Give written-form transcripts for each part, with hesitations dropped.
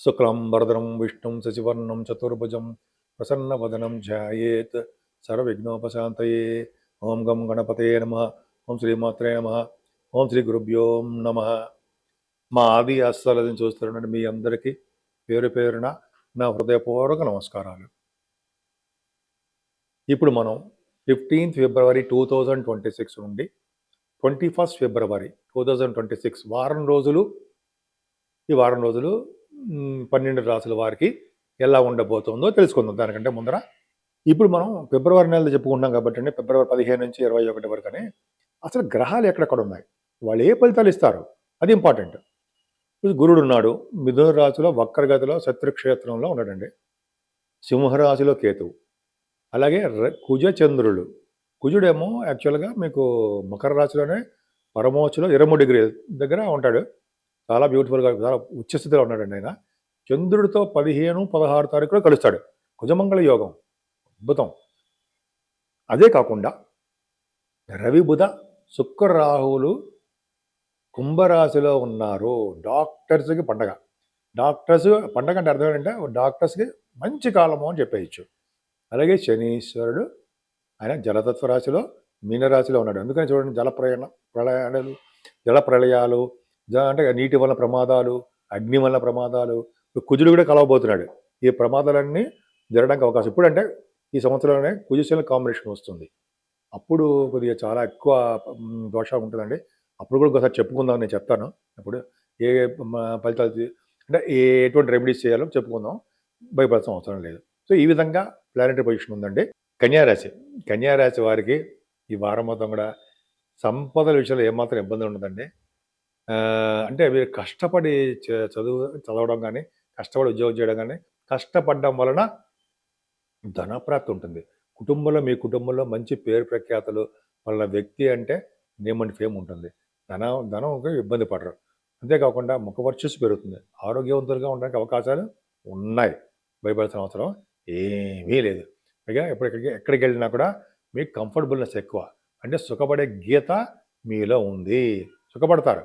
శుక్లాంబరధరం విష్ణుం శశివర్ణం చతుర్భుజం ప్రసన్నవదనం ధ్యాయేత్ సర్వవిఘ్నోపశాంతయే. ఓం గం గణపతే నమ. ఓం శ్రీమాత్రే నమ. ఓం శ్రీ గురుభ్యో నమ. మా ఆది ఆస్థాలని చూస్తున్నట్టు మీ అందరికీ పేరు పేరున నా హృదయపూర్వక నమస్కారాలు. ఇప్పుడు మనం 15th ఫిబ్రవరి 2026 నుండి 21st ఫిబ్రవరి 2026 వారం రోజులు, ఈ వారం రోజులు 12 రాసుల వారికి ఎలా ఉండబోతుందో తెలుసుకుందాం. దానికంటే ముందర ఇప్పుడు మనం ఫిబ్రవరి నెలలో చెప్పుకుంటున్నాం కాబట్టి అండి, ఫిబ్రవరి 15 నుంచి 21 వరకు అని అసలు గ్రహాలు ఎక్కడెక్కడ ఉన్నాయి, వాళ్ళు ఏ ఫలితాలు ఇస్తారు, అది ఇంపార్టెంట్. గురుడు ఉన్నాడు మిథున రాశిలో వక్రగతిలో శత్రుక్షేత్రంలో ఉన్నాడండి. సింహరాశిలో కేతువు, అలాగే కుజ చంద్రులు. కుజుడేమో యాక్చువల్గా మీకు మకర రాశిలోనే పరమోచ్చులో 23 డిగ్రీల దగ్గర ఉంటాడు. చాలా బ్యూటిఫుల్గా, చాలా ఉచ్చస్థితిలో ఉన్నాడండి ఆయన. చంద్రుడితో 15, 16 తారీఖులో కలుస్తాడు. కుజమంగళ యోగం అద్భుతం. అదే కాకుండా రవి బుధ శుక్ర రాహువులు కుంభరాశిలో ఉన్నారు. డాక్టర్స్కి పండగ. డాక్టర్స్ పండగ అంటే అర్థం ఏంటంటే డాక్టర్స్కి మంచి కాలము అని చెప్పేయచ్చు. అలాగే శనీశ్వరుడు ఆయన జలతత్వ రాశిలో మీనరాశిలో ఉన్నాడు. అందుకని చూడండి, జల ప్రళయాలు అంటే నీటి వల్ల ప్రమాదాలు, అగ్ని వల్ల ప్రమాదాలు, కుజుడు కూడా కలవబోతున్నాడు. ఈ ప్రమాదాలన్నీ జరగడానికి అవకాశం ఇప్పుడు అంటే ఈ సంవత్సరంలోనే కుజశల కాంబినేషన్ వస్తుంది. అప్పుడు కొద్దిగా చాలా ఎక్కువ దోషం ఉంటుందండి. అప్పుడు కూడా ఒకసారి చెప్పుకుందాం, నేను చెప్తాను. అప్పుడు ఏ ఫలితాలు అంటే ఎటువంటి రెమెడీస్ చేయాలో చెప్పుకుందాం, భయపడాల్సిన అవసరం లేదు. సో ఈ విధంగా ప్లానెటరీ పొజిషన్ ఉందండి. కన్యారాశి వారికి ఈ వారం మొత్తం కూడా సంపదల విషయంలో ఏమాత్రం ఇబ్బంది ఉండదండి. అంటే మీరు కష్టపడి చదవడం కానీ, కష్టపడి ఉద్యోగం చేయడం కానీ, కష్టపడడం వలన ధనప్రాప్తి ఉంటుంది. మీ కుటుంబంలో మంచి పేరు ప్రఖ్యాతలు, వాళ్ళ వ్యక్తి అంటే నేమ్ అండ్ ఫేమ్ ఉంటుంది. ధనం ఇబ్బంది పడరు. అంతేకాకుండా ముఖవర్చస్సు పెరుగుతుంది. ఆరోగ్యవంతులుగా ఉండడానికి అవకాశాలు ఉన్నాయి. భయపడాల్సిన అవసరం ఏమీ లేదు. పైగా ఎక్కడికి వెళ్ళినా కూడా మీకు కంఫర్టబుల్నెస్ ఎక్కువ. అంటే సుఖపడే గీత మీలో ఉంది. సుఖపడతారు,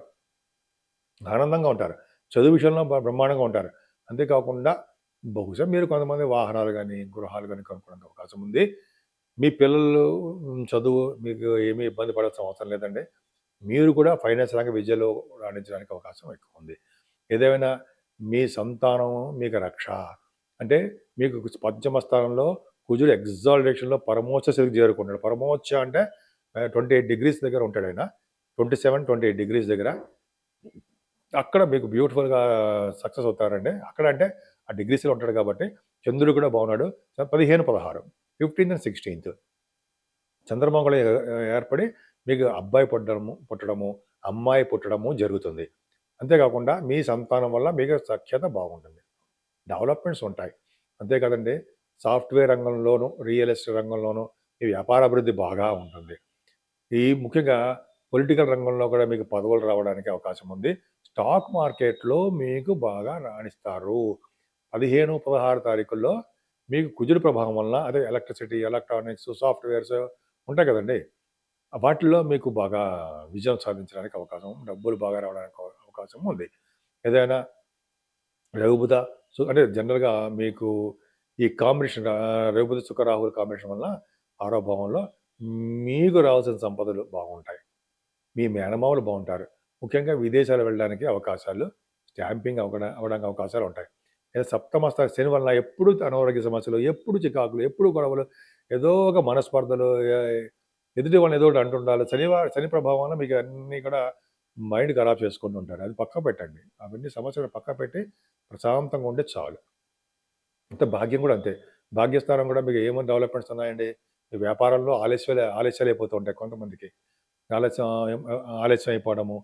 ఆనందంగా ఉంటారు, చదువు విషయంలో బ్రహ్మాండంగా ఉంటారు. అంతేకాకుండా బహుశా మీరు కొంతమంది వాహనాలు కానీ, గృహాలు కానీ కొనుక్కోవడానికి అవకాశం ఉంది. మీ పిల్లలు చదువు మీకు ఏమీ ఇబ్బంది పడాల్సిన అవసరం లేదండి. మీరు కూడా ఫైనాన్షియల్గా విద్యలో రాణించడానికి అవకాశం ఎక్కువ ఉంది. ఏదేమైనా మీ సంతానం మీకు రక్ష. అంటే మీకు పంచమ స్థానంలో కుజుడు ఎగ్జాల్టేషన్లో పరమోచ్చ స్థితికి చేరుకుంటాడు. పరమోచ్చ అంటే 28 డిగ్రీస్ దగ్గర ఉంటాడు ఆయన. 27, 28 డిగ్రీస్ దగ్గర. అక్కడ మీకు బ్యూటిఫుల్గా సక్సెస్ అవుతారండి. అక్కడ అంటే ఆ డిగ్రీస్లో ఉంటాడు కాబట్టి. చంద్రుడు కూడా బాగున్నాడు. 15, 16, 15 and 16 చంద్రమంగళం ఏర్పడి మీకు అబ్బాయి పుట్టడము, అమ్మాయి పుట్టడము జరుగుతుంది. అంతేకాకుండా మీ సంతానం వల్ల మీకు సఖ్యత బాగుంటుంది, డెవలప్మెంట్స్ ఉంటాయి. అంతే కదండి, సాఫ్ట్వేర్ రంగంలోనూ, రియల్ ఎస్టేట్ రంగంలోనూ ఈ వ్యాపార అభివృద్ధి బాగా ఉంటుంది. ఈ ముఖ్యంగా పొలిటికల్ రంగంలో కూడా మీకు పదవులు రావడానికి అవకాశం ఉంది. స్టాక్ మార్కెట్లో మీకు బాగా రాణిస్తారు. 15, 16 తారీఖుల్లో మీకు కుజుడు ప్రభావం వలన, అదే ఎలక్ట్రిసిటీ, ఎలక్ట్రానిక్స్, సాఫ్ట్వేర్స్ ఉంటాయి కదండి, వాటిల్లో మీకు బాగా విజయం సాధించడానికి అవకాశం, డబ్బులు బాగా రావడానికి అవకాశం ఉంది. ఏదైనా రఘుబుధ అంటే జనరల్గా మీకు ఈ కాంబినేషన్ రఘుబుధ శుక్ర రాహుల కాంబినేషన్ వల్ల 6వ భావంలో మీకు రావాల్సిన సంపదలు బాగుంటాయి. మీ మేనమామలు బాగుంటారు. ముఖ్యంగా విదేశాలు వెళ్ళడానికి అవకాశాలు, స్టాంపింగ్ అవ్వడానికి అవకాశాలు ఉంటాయి. సప్తమ స్థాయి శని వలన ఎప్పుడు అనారోగ్య సమస్యలు, ఎప్పుడు చికాకులు, ఎప్పుడు గొడవలు, ఏదో ఒక మనస్పర్ధలు, ఎదుటి వాళ్ళని ఏదో ఒకటి అంటుండాలి. శని ప్రభావం మీకు అన్నీ కూడా మైండ్ ఖరాబ్ చేసుకుంటూ ఉంటారు. అది పక్క పెట్టండి. అవన్నీ సమస్యలు పక్క పెట్టి ప్రశాంతంగా ఉంటే చాలు. అంతే. భాగ్యం కూడా అంతే. భాగ్యస్థానం కూడా మీకు ఏమేమి డెవలప్మెంట్స్ ఉన్నాయండి. వ్యాపారంలో ఆలస్యాలు అయిపోతూ ఉంటాయి కొంతమందికి. ఆలస్యం అయిపోవడము,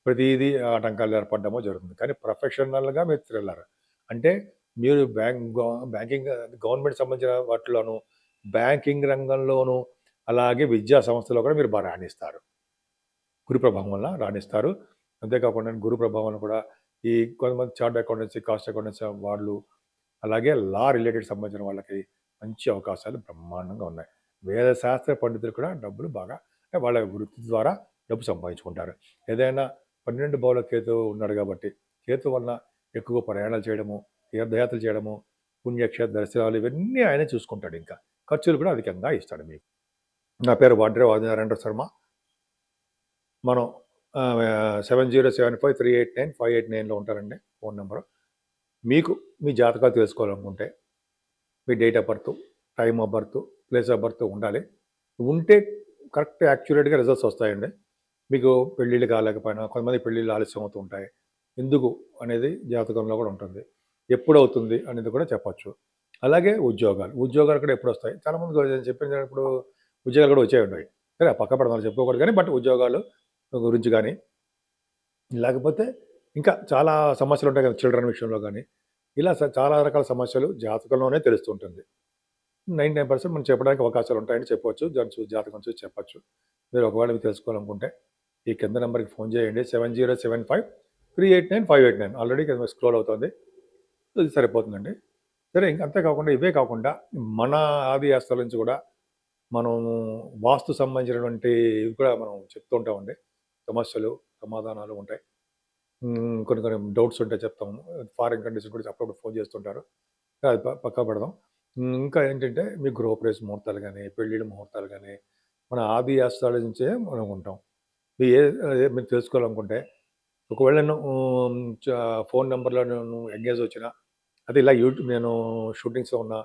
ప్రతిదీ ఆటంకాలు ఏర్పడడము జరుగుతుంది. కానీ ప్రొఫెషనల్గా మీరు థ్రిల్లర్. అంటే మీరు బ్యాంకింగ్, గవర్నమెంట్ సంబంధించిన వాటిలోనూ, బ్యాంకింగ్ రంగంలోనూ, అలాగే విద్యా సంస్థలో కూడా మీరు బాగా రాణిస్తారు. గురు ప్రభావం వల్ల రాణిస్తారు. అంతేకాకుండా గురు ప్రభావం కూడా ఈ కొంతమంది చార్ట్ అకౌంటెన్సీ, కాస్ట్ అకౌంటెన్సీ వాళ్ళు, అలాగే లా రిలేటెడ్ సంబంధించిన వాళ్ళకి మంచి అవకాశాలు బ్రహ్మాండంగా ఉన్నాయి. వేద శాస్త్ర పండితులు కూడా డబ్బులు బాగా అంటే వాళ్ళ వృత్తి ద్వారా డబ్బు సంపాదించుకుంటారు. ఏదైనా 12 భావంలో కేతు ఉన్నాడు కాబట్టి కేతు వలన ఎక్కువ ప్రయాణాలు చేయడము, తీర్థయాత్రలు చేయడము, పుణ్యక్షేత్ర దర్శనాలు ఇవన్నీ ఆయనే చూసుకుంటాడు. ఇంకా ఖర్చులు కూడా అధికంగా ఇస్తాడు మీకు. నా పేరు వాడ్రే ఆదినారాయణ శర్మ. మనం 7075389589లో ఉంటారండి ఫోన్ నెంబరు. మీకు మీ జాతకాలు తెలుసుకోవాలనుకుంటే మీ date of birth, time of birth, place of birth ఉండాలి. ఉంటే కరెక్ట్ యాక్యురేట్గా రిజల్ట్స్ వస్తాయండి. మీకు పెళ్ళిళ్ళు కాలేకపోయినా కొంతమంది పెళ్ళిళ్ళు ఆలస్యం అవుతూ ఉంటాయి. ఎందుకు అనేది జాతకంలో కూడా ఉంటుంది. ఎప్పుడు అవుతుంది అనేది కూడా చెప్పచ్చు. అలాగే ఉద్యోగాలు కూడా ఎప్పుడు వస్తాయి. చాలామంది చెప్పినప్పుడు ఉద్యోగాలు కూడా వచ్చే ఉన్నాయి. సరే పక్క పడదాలు చెప్పుకోకూడదు కానీ బట్ ఉద్యోగాలు గురించి కానీ లేకపోతే ఇంకా చాలా సమస్యలు ఉంటాయి కదా, చిల్డ్రన్ విషయంలో కానీ ఇలా చాలా రకాల సమస్యలు జాతకంలోనే తెలుస్తుంటుంది. 99% మనం చెప్పడానికి అవకాశాలు ఉంటాయని చెప్పవచ్చు. జాతకం చూసి చెప్పచ్చు. మీరు ఒకవేళ మీరు తెలుసుకోవాలనుకుంటే ఈ కింద నెంబర్కి ఫోన్ చేయండి. 7075389589 ఆల్రెడీ స్క్రోల్ అవుతుంది. ఇది సరిపోతుందండి. సరే ఇంకా అంతేకాకుండా ఇవే కాకుండా మన ఆది ఆస్తుల నుంచి కూడా మనం వాస్తు సంబంధించినటువంటి ఇవి కూడా మనం చెప్తూ ఉంటామండి. సమస్యలు సమాధానాలు ఉంటాయి. కొన్ని కొన్ని డౌట్స్ ఉంటే చెప్తాము. ఫారిన్ కంట్రీస్ కూడా అప్పుడప్పుడు ఫోన్ చేస్తుంటారు. అది పక్కా పెడదాం. ఇంకా ఏంటంటే మీ గృహప్రవేశ ముహూర్తాలు కానీ, పెళ్ళిళ్ళ ముహూర్తాలు కానీ మన ఆది ఆస్థానాల నుంచే మనం ఉంటాం. మీరు తెలుసుకోవాలనుకుంటే ఒకవేళ నేను ఫోన్ నెంబర్లో నేను ఎంగేజ్ వచ్చినా అది ఇలా నేను షూటింగ్స్లో ఉన్న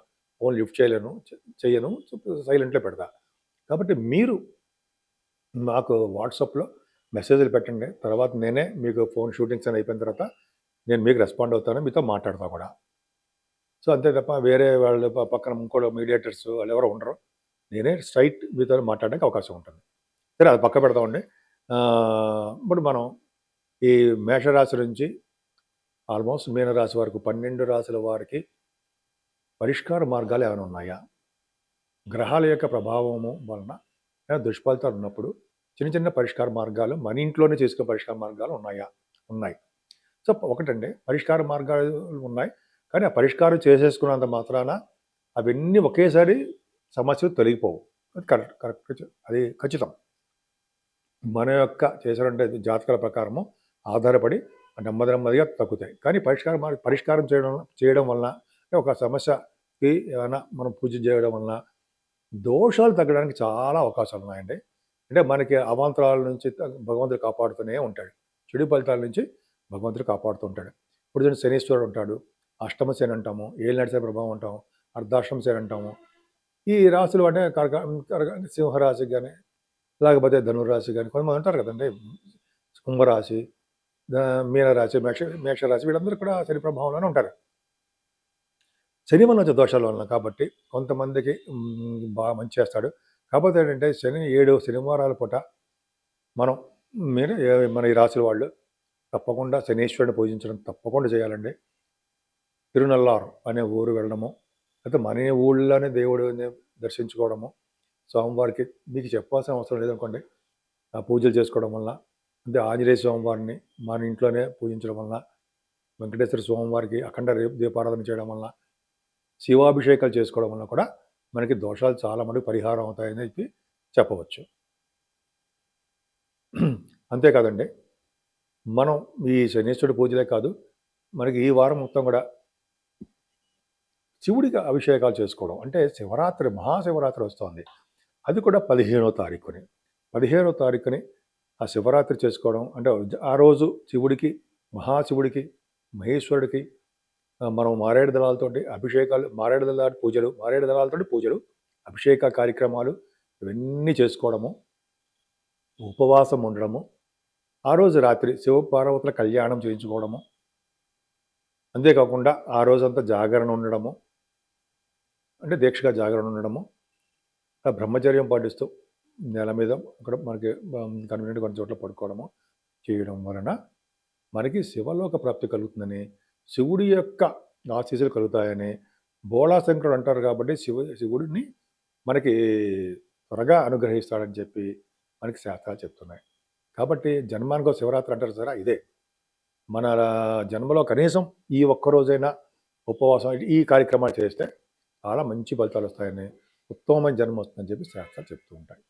ఫోన్ లిఫ్ట్ చేయను, సైలెంట్లో పెడతా. కాబట్టి మీరు నాకు వాట్సాప్లో మెసేజ్లు పెట్టండి. తర్వాత నేనే మీకు ఫోన్ షూటింగ్స్ అని అయిపోయిన తర్వాత నేను మీకు రెస్పాండ్ అవుతాను, మీతో మాట్లాడతా కూడా. సో అంతే తప్ప వేరే వాళ్ళు పక్కన ఇంకోటి మీడియేటర్స్ వాళ్ళు ఎవరో ఉండరు. నేనే స్ట్రైట్ మీతో మాట్లాడడానికి అవకాశం ఉంటుంది. సరే అది పక్క పెడతామండి. ఇప్పుడు మనం ఈ మేషరాశి నుంచి ఆల్మోస్ట్ మీనరాశి వరకు 12 రాశుల వారికి పరిష్కార మార్గాలు ఏమైనా ఉన్నాయా? గ్రహాల యొక్క ప్రభావము వలన దుష్ఫలితాలు ఉన్నప్పుడు చిన్న చిన్న పరిష్కార మార్గాలు మన ఇంట్లోనే చేసుకునే పరిష్కార మార్గాలు ఉన్నాయా? ఉన్నాయి. సో ఒకటండి, పరిష్కార మార్గాలు ఉన్నాయి. కానీ ఆ పరిష్కారం చేసేసుకున్నంత మాత్రాన అవన్నీ ఒకేసారి సమస్యలు తొలగిపోవు. అది కరెక్ట్ అది ఖచ్చితం. మన యొక్క చేసినటువంటి జాతకాల ప్రకారము ఆధారపడి నెమ్మదిగా తగ్గుతాయి. కానీ పరిష్కారం చేయడం వలన ఒక సమస్యకి ఏమైనా మనం పూజ చేయడం వలన దోషాలు తగ్గడానికి చాలా అవకాశాలు ఉన్నాయండి. అంటే మనకి అవాంతరాల నుంచి భగవంతుడు కాపాడుతూనే ఉంటాడు. చెడు ఫలితాల నుంచి భగవంతుడు కాపాడుతూ ఉంటాడు. ఇప్పుడు శనీశ్వరుడు ఉంటాడు, అష్టమ శని అంటాము, ఏళ్ళు నడిచే ప్రభావం అంటాము, అర్ధాష్టమ శని అంటాము. ఈ రాశులు అంటే సింహరాశి కానీ లేకపోతే ధనురాశి కానీ కొంతమంది ఉంటారు కదండి, కుంభరాశి, మీనరాశి, మేషరాశి వీళ్ళందరూ కూడా శని ప్రభావంలోనే ఉంటారు. శని వల్ల వచ్చే దోషాల వలన కాబట్టి కొంతమందికి బాగా మంచి చేస్తాడు. కాకపోతే ఏంటంటే శని 7 శనివారాల పూట మన ఈ రాశుల వాళ్ళు తప్పకుండా శనీశ్వరుని పూజించడం తప్పకుండా చేయాలండి. తిరునల్లారు అనే ఊరు వెళ్ళడము, అయితే మన ఊళ్ళోనే దేవుడిని దర్శించుకోవడము, స్వామివారికి మీకు చెప్పాల్సిన అవసరం లేదనుకోండి, ఆ పూజలు చేసుకోవడం వల్ల, అంటే ఆంజనేయ స్వామివారిని మన ఇంట్లోనే పూజించడం వల్ల, వెంకటేశ్వర స్వామివారికి అఖండ దీపారాధన చేయడం వల్ల, శివాభిషేకాలు చేసుకోవడం వల్ల కూడా మనకి దోషాలు చాలా మటుకు పరిహారం అవుతాయని చెప్పవచ్చు. అంతేకాదండి, మనం ఈ శనీశ్వరుడి పూజలే కాదు, మనకి ఈ వారం మొత్తం కూడా శివుడికి అభిషేకాలు చేసుకోవడం, అంటే శివరాత్రి మహాశివరాత్రి వస్తుంది. అది కూడా 15వ తారీఖుని ఆ శివరాత్రి చేసుకోవడం, అంటే ఆ రోజు శివుడికి, మహాశివుడికి, మహేశ్వరుడికి మనం మారేడు దళాలతోటి అభిషేకాలు, మారేడు దళాలతోటి పూజలు, అభిషేక కార్యక్రమాలు ఇవన్నీ చేసుకోవడము, ఉపవాసం ఉండడము, ఆ రోజు రాత్రి శివపార్వతుల కళ్యాణం చేయించుకోవడము, అంతేకాకుండా ఆ రోజంతా జాగరణ ఉండడము, అంటే దీక్షగా జాగరణ ఉండడము, బ్రహ్మచర్యం పాటిస్తూ నెల మీద అక్కడ మనకి కన్వీనియంట్ కొన్ని చోట్ల పడుకోవడము చేయడం వలన మనకి శివలోక ప్రాప్తి కలుగుతుందని, శివుడి యొక్క ఆశీస్సులు కలుగుతాయని బోళాశంకరుడు అంటారు. కాబట్టి శివుడిని మనకి త్వరగా అనుగ్రహిస్తాడని చెప్పి మనకి శాస్త్రాలు చెప్తున్నాయి. కాబట్టి జన్మానికి శివరాత్రి అంటారు సరే, ఇదే మన జన్మలో కనీసం ఈ ఒక్కరోజైనా ఉపవాసం ఈ కార్యక్రమాలు చేస్తే చాలా మంచి ఫలితాలు వస్తాయని, ఉత్తమమైన జన్మ వస్తుందని చెప్పి శాస్త్రాలు చెప్తూ ఉంటాయి.